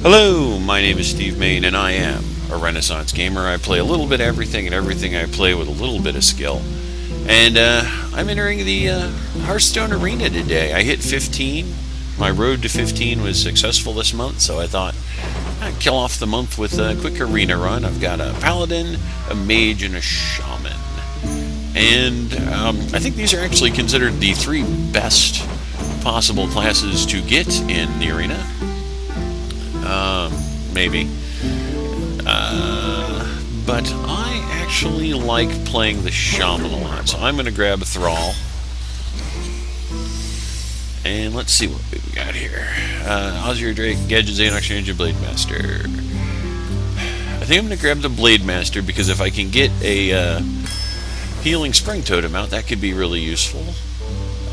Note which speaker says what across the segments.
Speaker 1: Hello, my name is Steve Mayne, and I am a Renaissance gamer. I play a little bit of everything, and everything I play with a little bit of skill. And I'm entering the Hearthstone Arena today. I hit 15. My road to 15 was successful this month, so I thought I'd kill off the month with a quick arena run. I've got a Paladin, a Mage, and a Shaman. And I think these are actually considered the three best possible classes to get in the arena. Maybe. But I actually like playing the Shaman a lot, so I'm going to grab a Thrall. And let's see what we got here. Ozzy Drake, Gadget Xanox Ranger, Blade Master. I think I'm going to grab the Blade Master because if I can get a healing Spring Totem out, that could be really useful.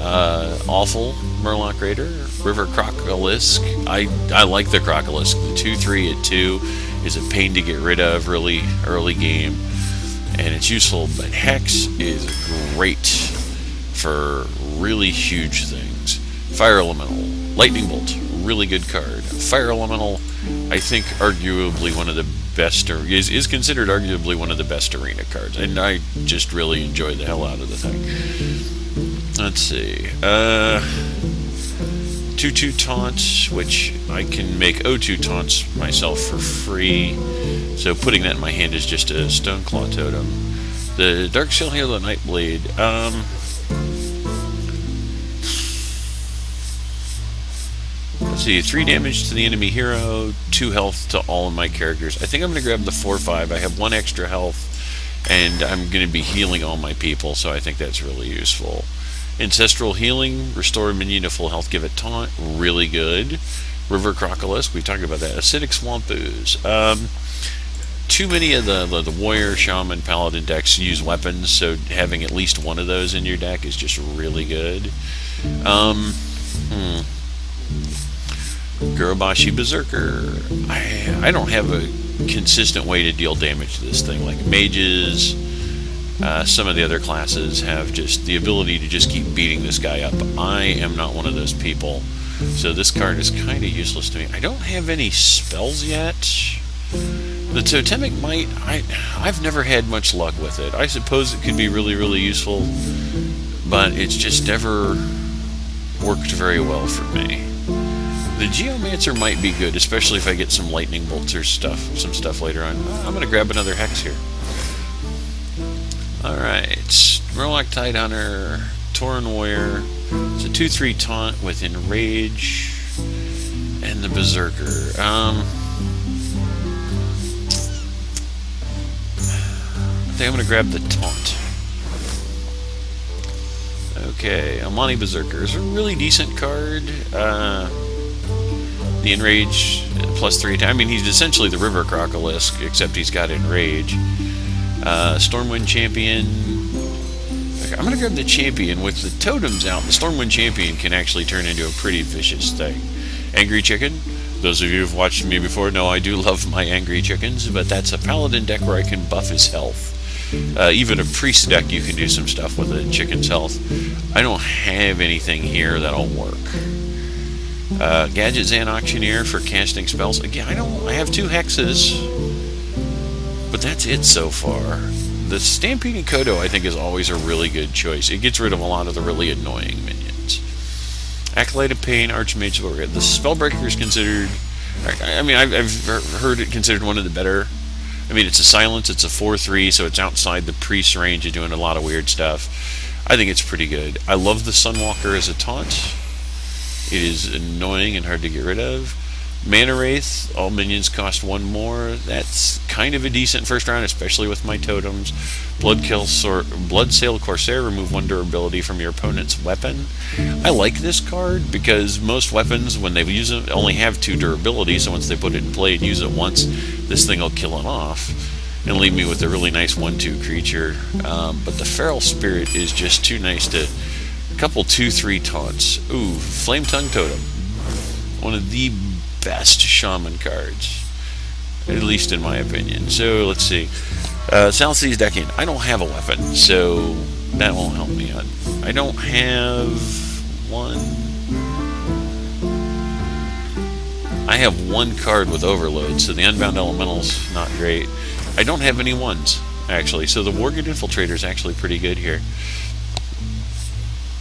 Speaker 1: Awful Murloc Raider, River Crocolisk. I like the Crocolisk. The 2/3 at 2 is a pain to get rid of really early game, and it's useful, but Hex is great for really huge things. Fire Elemental, Lightning Bolt, really good card. Fire Elemental, I think arguably one of the best, or is considered arguably one of the best arena cards, and I just really enjoy the hell out of the thing. Let's see. 2/2 taunts, which I can make 0/2 taunts myself for free. So putting that in my hand is just a Stoneclaw totem. The Dark Shell here, the Nightblade. Let's see. 3 damage to the enemy hero, 2 health to all of my characters. I think I'm going to grab the 4/5. I have 1 extra health, and I'm going to be healing all my people, so I think that's really useful. Ancestral Healing, restore a minion to full health, give it taunt, really good. River Crocolisk, we talked about that. Acidic Swamp Ooze. Too many of the Warrior, Shaman, Paladin decks use weapons, so having at least one of those in your deck is just really good. Gurubashi Berserker. I don't have a consistent way to deal damage to this thing, like mages. Some of the other classes have just the ability to just keep beating this guy up. I am not one of those people, so this card is kind of useless to me. I don't have any spells yet. The Totemic Might, I've never had much luck with it. I suppose it could be really, really useful, but it's just never worked very well for me. The Geomancer might be good, especially if I get some Lightning Bolts or some stuff later on. I'm going to grab another Hex here. Alright, Murloc Tidehunter, Tauren Warrior. It's a 2/3 taunt with Enrage, and the Berserker. I think I'm going to grab the taunt. Okay, Amani Berserker is a really decent card. The Enrage, +3. I mean, he's essentially the River Crocolisk, except he's got Enrage. Stormwind Champion. Okay, I'm going to grab the Champion. With the totems out, the Stormwind Champion can actually turn into a pretty vicious thing. Angry Chicken. Those of you who've watched me before know I do love my Angry Chickens, but that's a Paladin deck where I can buff his health. Even a Priest deck, you can do some stuff with a chicken's health. I don't have anything here that'll work. Gadget Xanox for casting spells. Again, I have 2 hexes, but that's it so far. The Stampeding Kodo, I think, is always a really good choice. It gets rid of a lot of the really annoying minions. Acolyte of Pain, Archmage Warrior. The Spellbreaker is considered... I mean, I've heard it considered one of the better... I mean, it's a silence, it's a 4/3, so it's outside the priest's range of doing a lot of weird stuff. I think it's pretty good. I love the Sunwalker as a taunt. It is annoying and hard to get rid of. Mana Wraith, all minions cost 1 more. That's kind of a decent first round, especially with my totems. Bloodsail Corsair, remove 1 durability from your opponent's weapon. I like this card because most weapons, when they use it, only have 2 durability, so once they put it in play and use it once, this thing will kill it off and leave me with a really nice 1/2 creature. But the Feral Spirit is just too nice to... A couple 2/3 taunts. Ooh, Flame Tongue Totem. One of the best Shaman cards, at least in my opinion. So let's see. South Seas decking. I don't have a weapon, so that won't help me out. I don't have one. I have one card with Overload, so the Unbound Elemental's not great. I don't have any ones, actually, so the Worgen Infiltrator is actually pretty good here.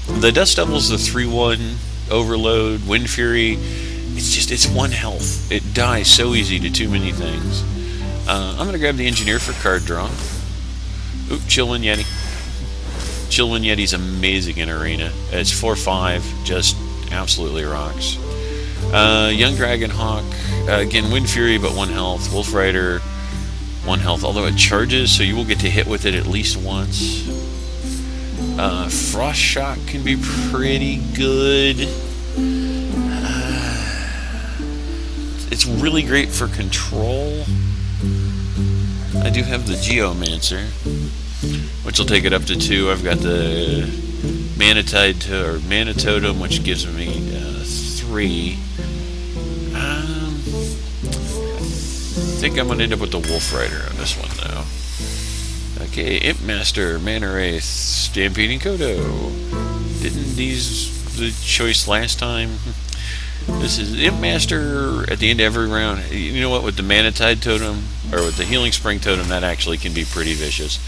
Speaker 1: The Dust Devil's the 3-1 Overload, Wind Fury. It's 1 health. It dies so easy to too many things. I'm going to grab the Engineer for card draw. Oop, Chillwind Yeti. Chillwind Yeti's amazing in Arena. It's 4-5, just absolutely rocks. Young Dragon Hawk, again, Wind Fury, but 1 health. Wolf Rider, 1 health, although it charges, so you will get to hit with it at least once. Frost Shock can be pretty good. It's really great for control. I do have the Geomancer, which will take it up to 2. I've got the Mana Totem, which gives me 3. I think I'm going to end up with the Wolf Rider on this one, though. Okay, Imp Master, Mana Wraith, Stampeding Kodo. Didn't these the choice last time? This is Imp Master at the end of every round. You know what, with the Manatide Totem, or with the Healing Spring Totem, that actually can be pretty vicious.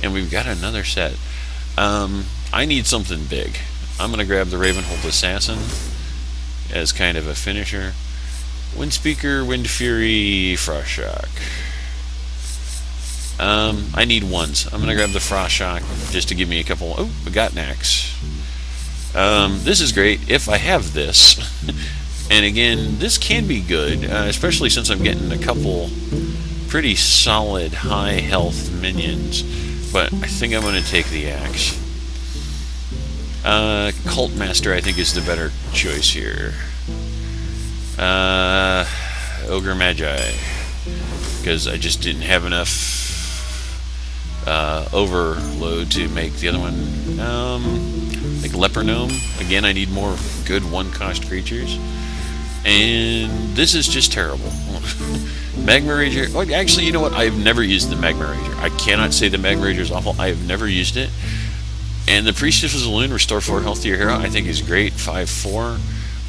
Speaker 1: And we've got another set. I need something big. I'm going to grab the Ravenhold Assassin as kind of a finisher. Wind Speaker, Wind Fury, Frost Shock. I need ones. I'm going to grab the Frost Shock just to give me a couple. Oh, we got an axe. This is great if I have this. And again, this can be good, especially since I'm getting a couple pretty solid high health minions. But I think I'm going to take the axe. Cult Master, I think, is the better choice here. Ogre Magi, because I just didn't have enough overload to make the other one. Like Leper Gnome. Again, I need more good 1-cost creatures. And this is just terrible. Magma Rager. Oh, actually, you know what? I've never used the Magma Rager. I cannot say the Magma Rager is awful. I have never used it. And the Priestess of Zaloon, restore 4 health to your hero, I think is great. 5-4.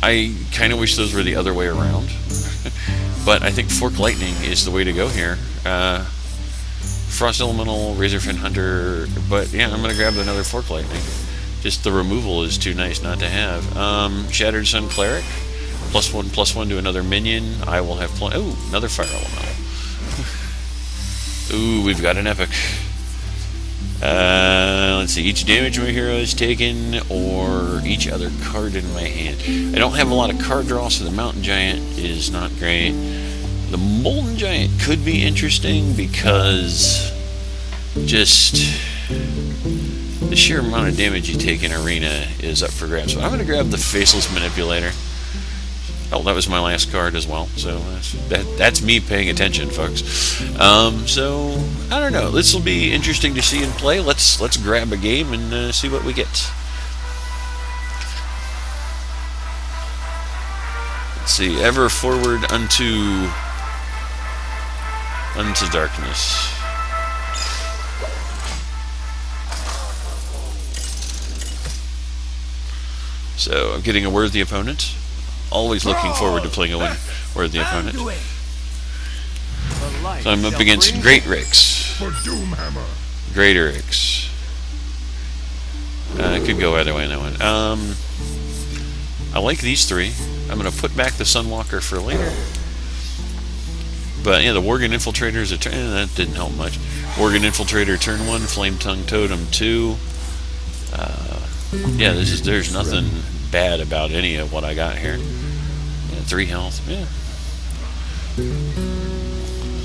Speaker 1: I kind of wish those were the other way around. But I think Fork Lightning is the way to go here. Frost Elemental, Razorfin Hunter. But yeah, I'm going to grab another Fork Lightning. Just the removal is too nice not to have. Shattered Sun Cleric. +1/+1 to another minion. I will have oh, another Fire Elemental. Ooh, we've got an epic. Let's see, each damage my hero is taken, or each other card in my hand. I don't have a lot of card draw, so the Mountain Giant is not great. The Molten Giant could be interesting because just the sheer amount of damage you take in Arena is up for grabs. So I'm going to grab the Faceless Manipulator. Oh, that was my last card as well, so that's me paying attention, folks. So, I don't know. This will be interesting to see in play. Let's grab a game and see what we get. Let's see. Ever forward unto darkness. So, I'm getting a worthy opponent. Always looking forward to playing a worthy opponent. So I'm up against Great Rix. Great Rix. I could go either way on that one. I like these 3. I'm going to put back the Sunwalker for later. But yeah, the Worgen Infiltrator is a turn. That didn't help much. Worgen Infiltrator turn 1, Flame Tongue Totem 2. Yeah, there's nothing bad about any of what I got here. Yeah, 3 health, yeah.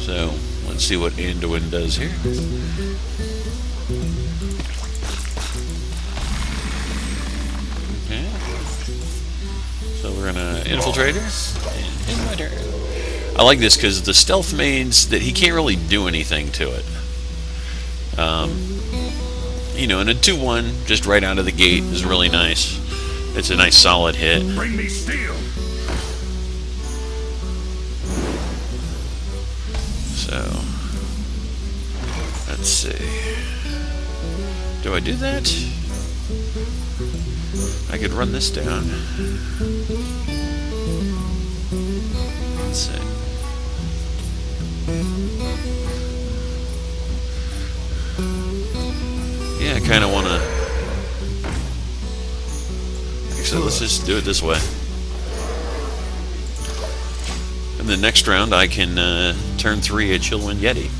Speaker 1: So, let's see what Anduin does here. Okay. So we're gonna Infiltrator, and in my turn. I like this because the Stealth means that he can't really do anything to it. You know, and a 2-1 just right out of the gate is really nice. It's a nice solid hit. Bring me steel. So, let's see. Do I do that? I could run this down. let's see. Yeah, I kind of want to... Actually, let's just do it this way. And the next round, I can turn 3 a Chillwind Yeti.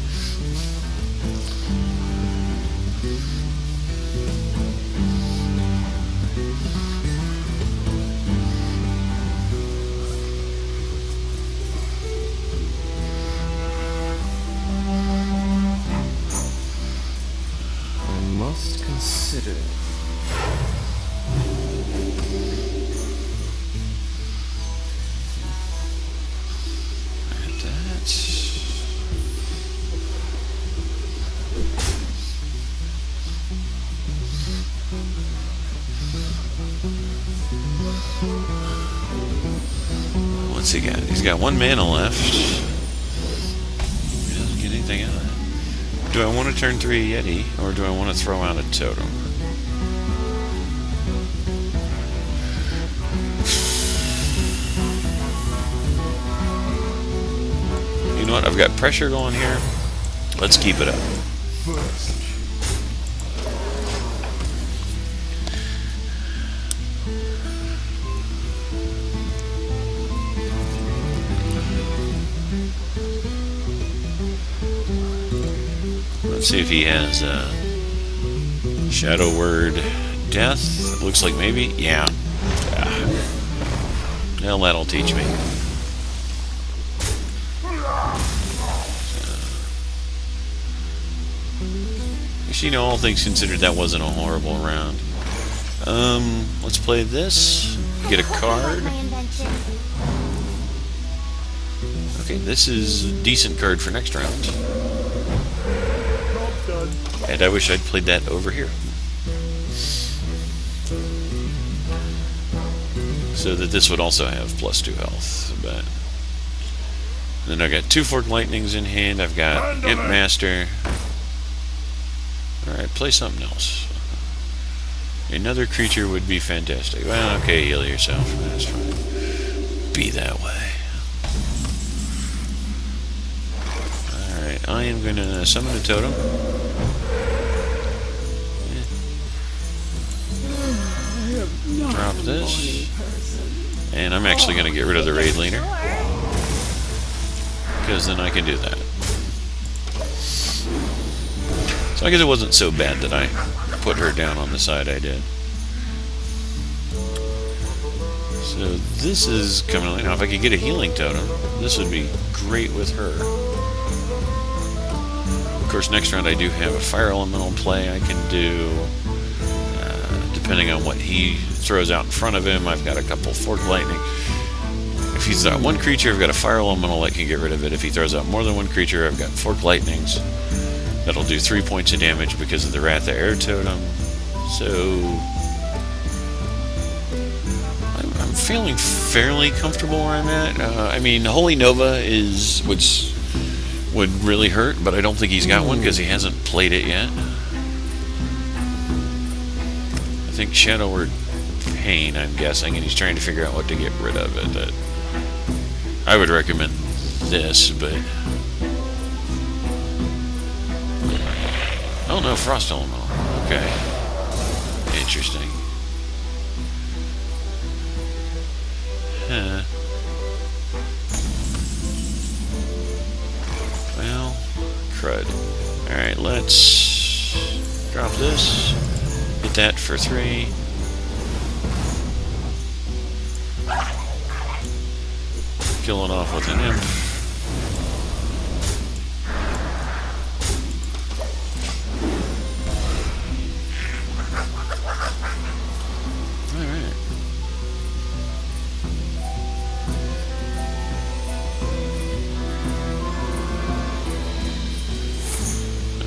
Speaker 2: Consider.
Speaker 1: What's he got? He's got 1 mana left. He doesn't get anything out of it. Do I want to turn 3 a Yeti, or do I want to throw out a totem? You know what? I've got pressure going here. Let's keep it up. Let's see if he has Shadow Word Death. Looks like maybe. Yeah. Well, that'll teach me. You know, all things considered, that wasn't a horrible round. Let's play this. Get a card. Okay, this is a decent card for next round. And I wish I'd played that over here. So that this would also have +2 health. But then I got 2 Forked Lightnings in hand. I've got Imp Master. Alright, play something else. Another creature would be fantastic. Well, okay, heal yourself. That's fine. Be that way. Alright, I am going to summon a totem. Drop this. And I'm actually going to get rid of the Raid Leader. Because then I can do that. So I guess it wasn't so bad that I put her down on the side I did. So this is coming on. Now, if I could get a healing totem, this would be great with her. Of course, next round I do have a Fire Elemental play I can do. Depending on what he throws out in front of him, I've got a couple Forked Lightning. If he's got 1 creature, I've got a Fire Elemental that can get rid of it. If he throws out more than 1 creature, I've got Forked Lightnings. That'll do 3 points of damage because of the Wrath of Air totem. So I'm feeling fairly comfortable where I'm at. I mean, Holy Nova would really hurt, but I don't think he's got one because he hasn't played it yet. I think Shadow Word Pain, I'm guessing, and he's trying to figure out what to get rid of it. I would recommend this, but... Oh no, Frost Elemental. Okay. Interesting. Huh. Well, crud. Alright, let's drop this. Hit that for 3. Kill it off with an imp. Alright.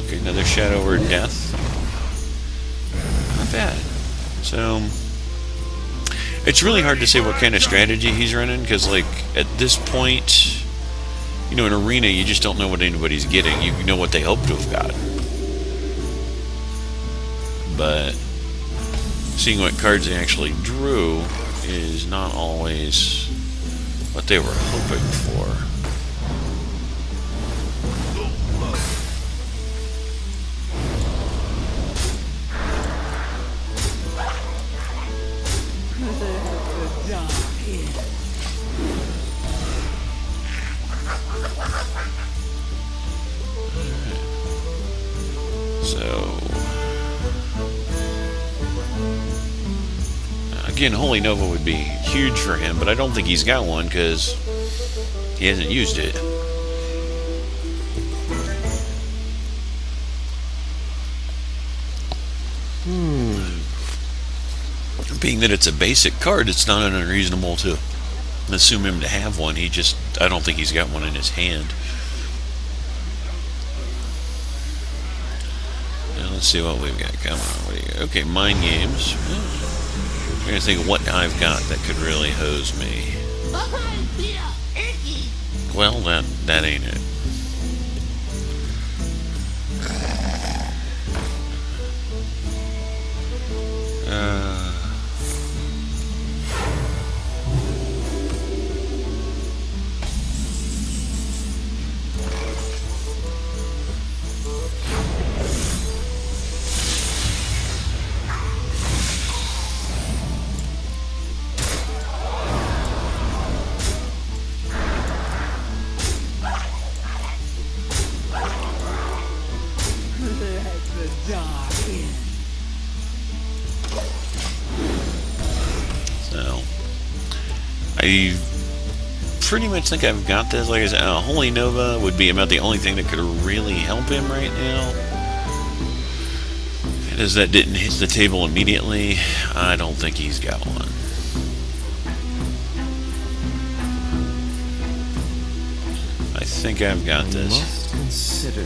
Speaker 1: Okay, another Shadow Word Death. Not bad. So it's really hard to say what kind of strategy he's running, because, like, at this point, you know, in Arena, you just don't know what anybody's getting. You know what they hope to have got. But seeing what cards they actually drew is not always what they were hoping for. Again, Holy Nova would be huge for him, but I don't think he's got one because he hasn't used it. Being that it's a basic card, it's not unreasonable to assume him to have one. I don't think he's got one in his hand. Now let's see what we've got. Come on, what do you got? Okay, mind games. I'm trying to think of what I've got that could really hose me. Well, that ain't it. So, I pretty much think I've got this. Like I said, Holy Nova would be about the only thing that could really help him right now. And as that didn't hit the table immediately, I don't think he's got one. I think I've got this.
Speaker 2: Must consider.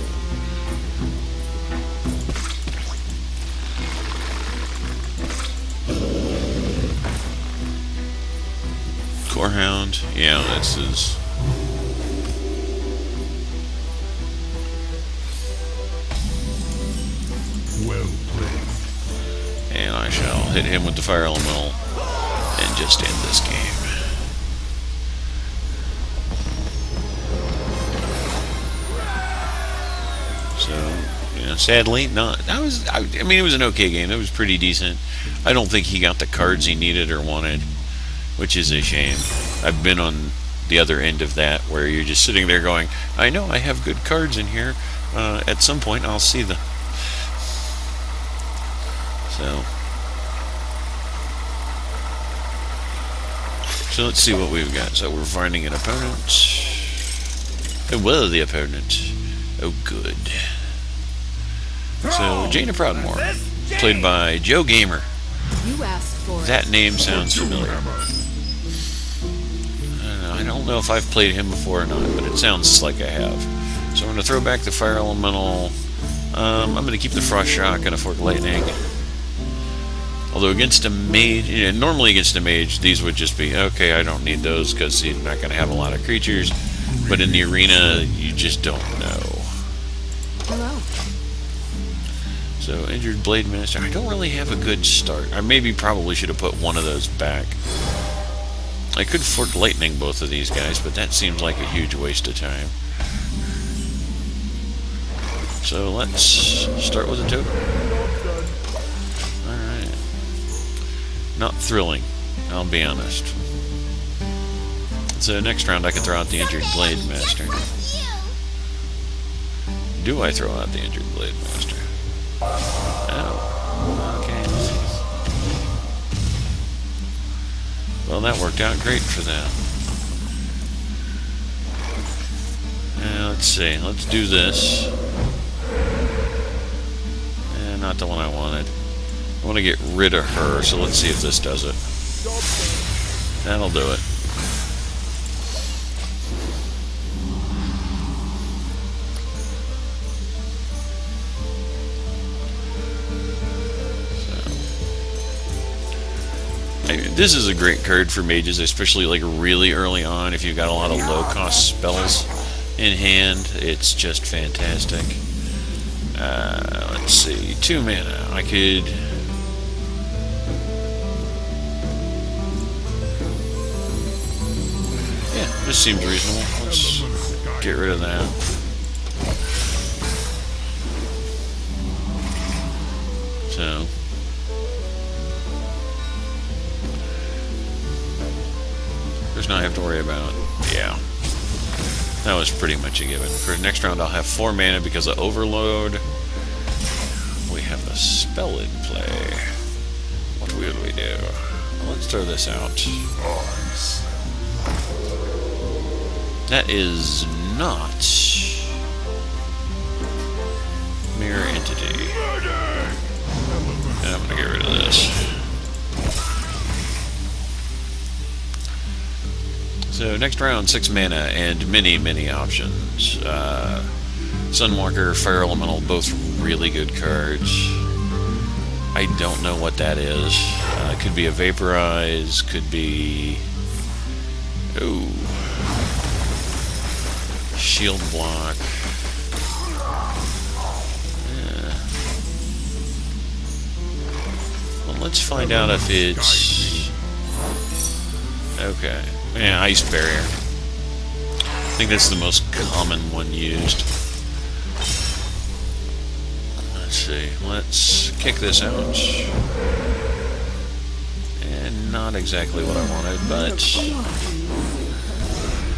Speaker 1: Corehound, yeah, this is.
Speaker 3: Well played.
Speaker 1: And I shall hit him with the fire elemental and just end this game. So, you know, sadly, not. I mean, it was an okay game. It was pretty decent. I don't think he got the cards he needed or wanted, which is a shame. I've been on the other end of that, where you're just sitting there going, I know I have good cards in here. At some point, I'll see them. So let's see what we've got. So we're finding an opponent. It was the opponent. Oh, good. So Jaina Proudmoore, played by Joe Gamer.
Speaker 4: You asked for
Speaker 1: That name sounds familiar. I don't know if I've played him before or not, but it sounds like I have. So I'm going to throw back the Fire Elemental. I'm going to keep the Frost Shock and a Fork Lightning. Although against a mage, normally against a mage, these would just be, okay, I don't need those because he's not going to have a lot of creatures. But in the arena, you just don't know.
Speaker 4: Hello.
Speaker 1: So, Injured Blade Master. I don't really have a good start. I probably should have put one of those back. I could Fork Lightning both of these guys, but that seems like a huge waste of time. So, let's start with a token. Alright. Not thrilling, I'll be honest. So, next round I can throw out the Injured Blade Master. Do I throw out the Injured Blade Master? Oh, okay. Well, that worked out great for them. Let's see. Let's do this. Not the one I wanted. I want to get rid of her, so let's see if this does it. That'll do it. This is a great card for mages, especially like really early on. If you've got a lot of low-cost spells in hand, it's just fantastic. Let's see, 2 mana. I could. Yeah, this seems reasonable. Let's get rid of that. So. There's nothing I have to worry about. Yeah. That was pretty much a given. For next round, I'll have 4 mana because of Overload. We have a spell in play. What will we do? Let's throw this out. That is not Mirror Entity. And I'm gonna get rid of this. So next round, 6 mana and many options. Sunwalker, Fire Elemental, both really good cards. I don't know what that is. It could be a Vaporize, could be... Ooh. Shield Block. Yeah. Well, let's find out if it's... Okay. Yeah, Ice Barrier. I think that's the most common one used. Let's see. Let's kick this out. And not exactly what I wanted, but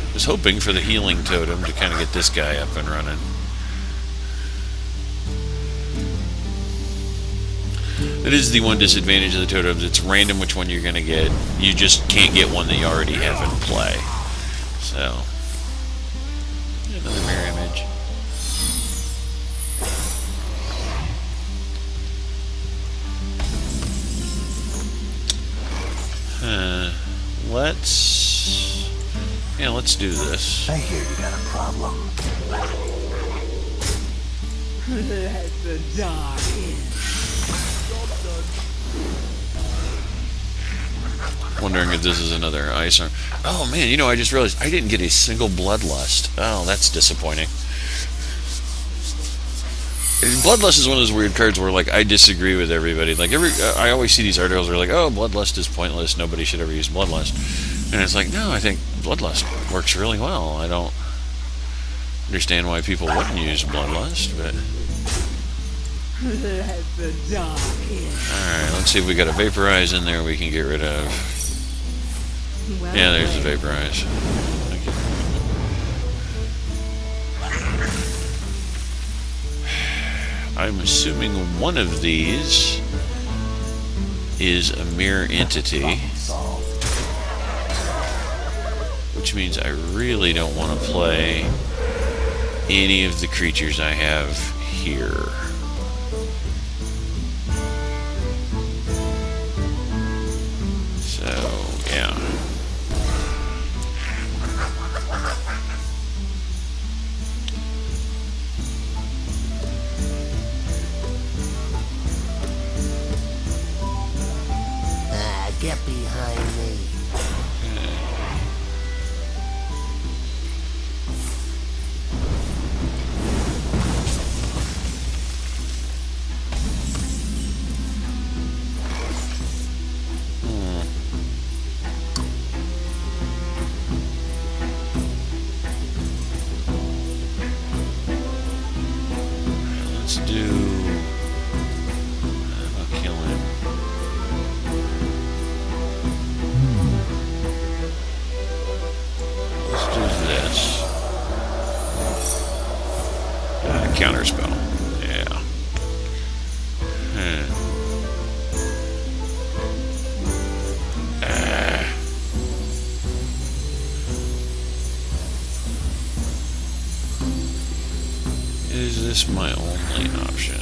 Speaker 1: I was hoping for the Healing Totem to kind of get this guy up and running. That is the one disadvantage of the totems. It's random which one you're going to get. You just can't get one that you already have in play. So, another mirror image. Let's do this.
Speaker 5: I hear you got a problem.
Speaker 2: Let the dark in.
Speaker 1: Wondering if this is another ice arm. Oh man, you know, I just realized I didn't get a single Bloodlust. Oh, that's disappointing. Bloodlust is one of those weird cards where, like, I disagree with everybody. Like, I always see these articles where, like, oh, Bloodlust is pointless, nobody should ever use Bloodlust. And it's like, no, I think Bloodlust works really well. I don't understand why people wouldn't use Bloodlust, but...
Speaker 2: Let the dark in.
Speaker 1: Alright, let's see if we got a Vaporize in there we can get rid of.
Speaker 4: Well
Speaker 1: Yeah, there's the
Speaker 4: played.
Speaker 1: Vaporize. Thank you. I'm assuming one of these is a mirror entity, which means I really don't want to play any of the creatures I have here. So, yeah.
Speaker 5: Get behind me.
Speaker 1: Let's do... I'll kill him. Let's do this. Counterspell. Yeah. Is this my only option?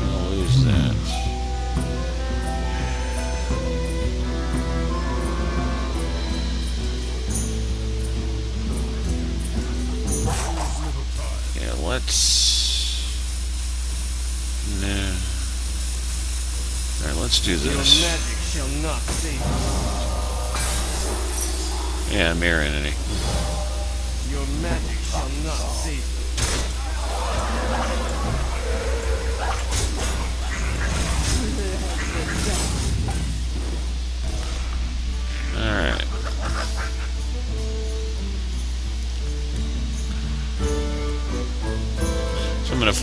Speaker 1: I'll lose that. Yeah, let's... Nah. Alright, let's do this.
Speaker 2: Your magic shall not save you.
Speaker 1: Yeah, mirror entity.
Speaker 2: Your magic shall not save you.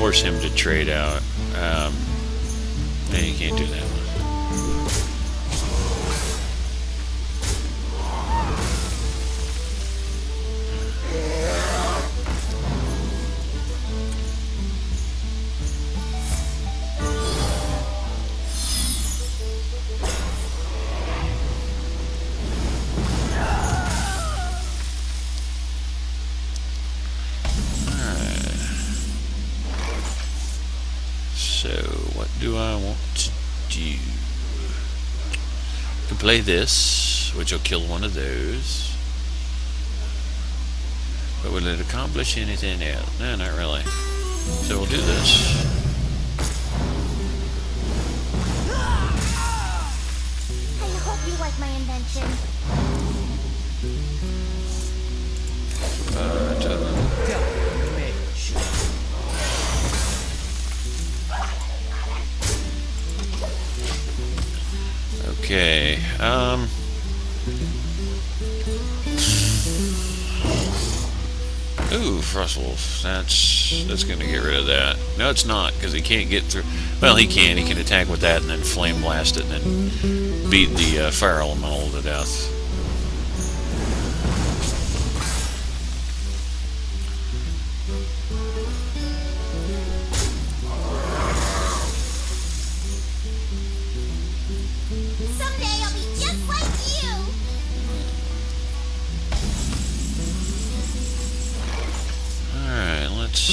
Speaker 1: force him to trade out. No, you can't do that one. So, what do I want to do? I can play this, which will kill one of those. But will it accomplish anything else? No, not really. So we'll do this.
Speaker 6: I hope you like my invention.
Speaker 1: Okay, ooh, Frost Wolf. That's gonna get rid of that. No, it's not, because he can't get through. Well, he can. He can attack with that and then flame blast it and then beat the fire elemental to death.
Speaker 6: Someday I'll be just like you.
Speaker 1: Alright, let's...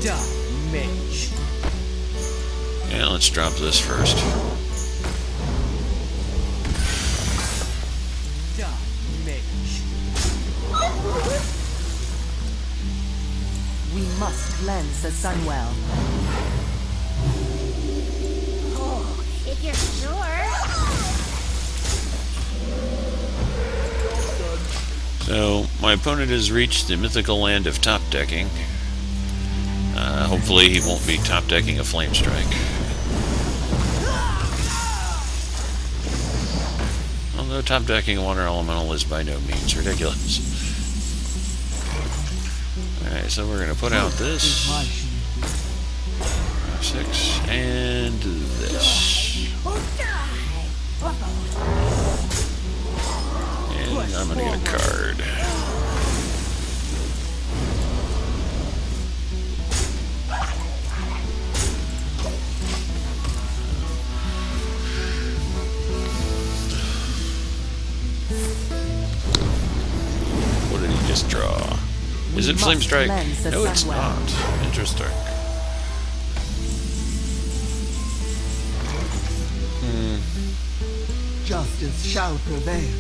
Speaker 2: Damage.
Speaker 1: Yeah, let's drop this first.
Speaker 2: Damage.
Speaker 7: We must cleanse the Sunwell.
Speaker 6: Oh, if you're sure.
Speaker 1: So, my opponent has reached the mythical land of top decking. Hopefully he won't be top decking a Flame Strike. Although top decking a water elemental is by no means ridiculous. Alright, so we're going to put out this. 6 and this. And I'm going to get a card. What did he just draw? Is it Flame Strike? No, it's not. Interesting.
Speaker 5: Justice shall prevail.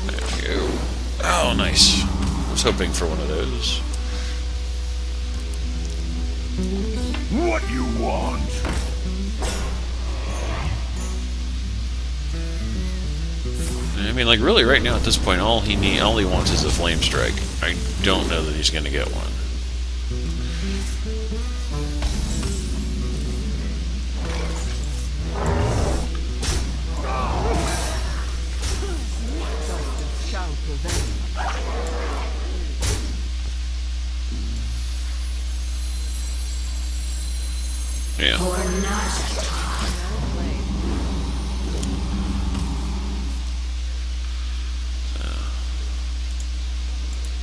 Speaker 1: There we go. Oh, nice. I was hoping for one of those.
Speaker 3: What you want?
Speaker 1: I mean, like, really, right now at this point, all he wants is a Flame Strike. I don't know that he's going to get one.
Speaker 5: Justice shall prevail.
Speaker 1: Yeah.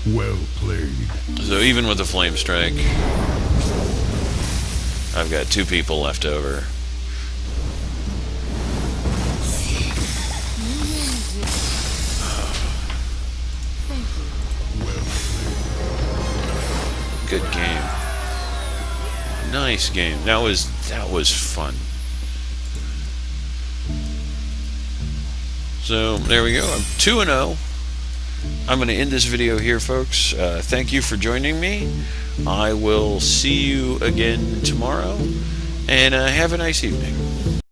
Speaker 3: Well played.
Speaker 1: So even with a Flame Strike, I've got 2 people left over. Good game. Nice game. That was fun. So there we go. I'm 2-0. I'm going to end this video here, folks. Thank you for joining me. I will see you again tomorrow, and have a nice evening.